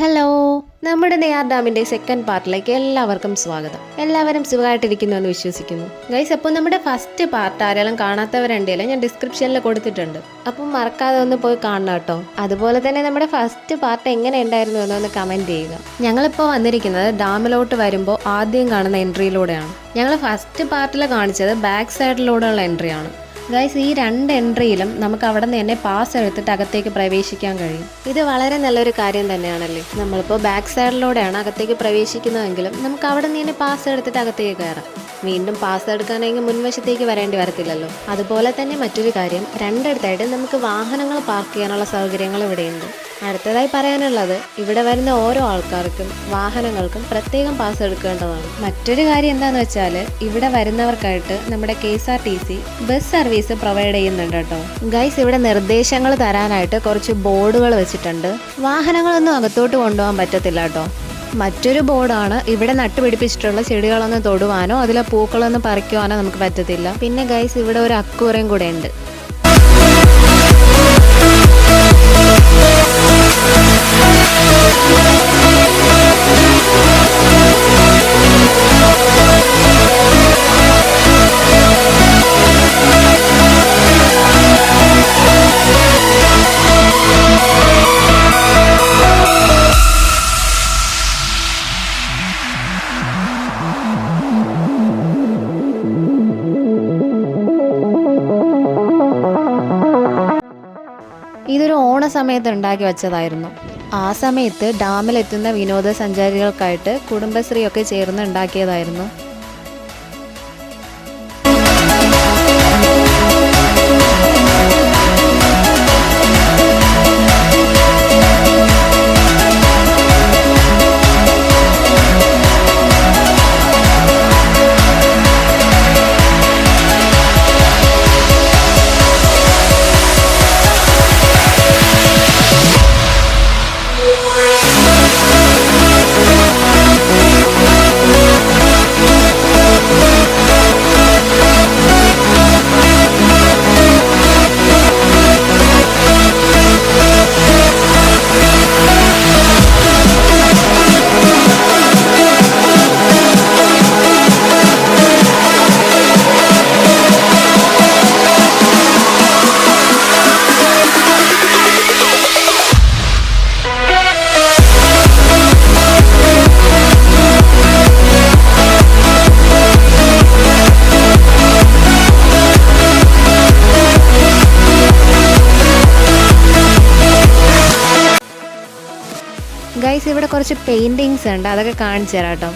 Hello, നമ്മുടെ നെയ്യാർ ഡാമിന്റെ second പാർട്ടിലേക്ക് എല്ലാവർക്കും സ്വാഗതം. എല്ലാവരും സുഖമായിട്ടിരിക്കുന്നു എന്ന് വിശ്വസിക്കുന്നു. ഗൈസ്, അപ്പോൾ നമ്മുടെ ഫസ്റ്റ് പാർട്ട് ആരെങ്കിലും കാണാത്തവരുണ്ടെങ്കിൽ ഞാൻ ഡിസ്ക്രിപ്ഷനിൽ കൊടുത്തിട്ടുണ്ട്. അപ്പം മറക്കാതെ ഒന്ന് പോയി കാണണം കേട്ടോ. അതുപോലെ തന്നെ നമ്മുടെ ഫസ്റ്റ് പാർട്ട് എങ്ങനെ ഉണ്ടായിരുന്നു എന്നൊന്ന് കമന്റ് ചെയ്യുക. ഞങ്ങളിപ്പോൾ വന്നിരിക്കുന്നത് ഡാമിലോട്ട് വരുമ്പോൾ ആദ്യം കാണുന്ന എൻട്രിയിലൂടെയാണ്. ഞങ്ങൾ ഫസ്റ്റ് പാർട്ടിൽ കാണിച്ചത് ബാക്ക് സൈഡിലൂടെയുള്ള എൻട്രിയാണ്. ഗൈസ്, ഈ രണ്ട് എൻട്രിയിലും നമുക്ക് അവിടെ നിന്ന് തന്നെ പാസ് എടുത്തിട്ട് അകത്തേക്ക് പ്രവേശിക്കാൻ കഴിയും. ഇത് വളരെ നല്ലൊരു കാര്യം തന്നെയാണല്ലേ. നമ്മളിപ്പോൾ ബാക്ക് സൈഡിലൂടെയാണ് അകത്തേക്ക് പ്രവേശിക്കുന്നതെങ്കിലും നമുക്ക് അവിടെ നിന്ന് തന്നെ പാസ് എടുത്തിട്ട് അകത്തേക്ക് കയറാം. വീണ്ടും പാസ് എടുക്കാനെങ്കിൽ മുൻവശത്തേക്ക് വരേണ്ടി വരത്തില്ലല്ലോ. അതുപോലെ തന്നെ മറ്റൊരു കാര്യം, രണ്ടിടത്തായിട്ട് നമുക്ക് വാഹനങ്ങൾ പാർക്ക് ചെയ്യാനുള്ള സൗകര്യങ്ങൾ ഇവിടെയുണ്ട്. അടുത്തതായി പറയാനുള്ളത്, ഇവിടെ വരുന്ന ഓരോ ആൾക്കാർക്കും വാഹനങ്ങൾക്കും പ്രത്യേകം പാസ് എടുക്കേണ്ടതാണ്. മറ്റൊരു കാര്യം എന്താണെന്ന് വെച്ചാൽ, ഇവിടെ വരുന്നവർക്കായിട്ട് നമ്മുടെ KSRTC ബസ് സർവീസ് പ്രൊവൈഡ് ചെയ്യുന്നുണ്ട് കേട്ടോ. ഗൈസ്, ഇവിടെ നിർദ്ദേശങ്ങൾ തരാനായിട്ട് കുറച്ച് ബോർഡുകൾ വെച്ചിട്ടുണ്ട്. വാഹനങ്ങളൊന്നും അകത്തോട്ട് കൊണ്ടുപോകാൻ പറ്റത്തില്ല കേട്ടോ. മറ്റൊരു ബോർഡാണ്, ഇവിടെ നട്ടുപിടിപ്പിച്ചിട്ടുള്ള ചെടികളൊന്നും തൊടുവാനോ അതിലെ പൂക്കളൊന്നും പറിക്കുവാനോ നമുക്ക് പറ്റത്തില്ല. പിന്നെ ഗൈസ്, ഇവിടെ ഒരു അക്വേറിയം കൂടെ ഉണ്ട്. ഇതൊരു ഓണ സമയത്ത് ഉണ്ടാക്കി വെച്ചതായിരുന്നു. ആ സമയത്ത് ഡാമിലെത്തുന്ന വിനോദസഞ്ചാരികൾക്കായിട്ട് കുടുംബശ്രീ ഒക്കെ ചേർന്ന് ഉണ്ടാക്കിയതായിരുന്നു. ഗൈസ്, ഇവിടെ കുറച്ച് പെയിൻറ്റിങ്സ് ഉണ്ട്, അതൊക്കെ കാണിച്ചു തരാം കേട്ടോ.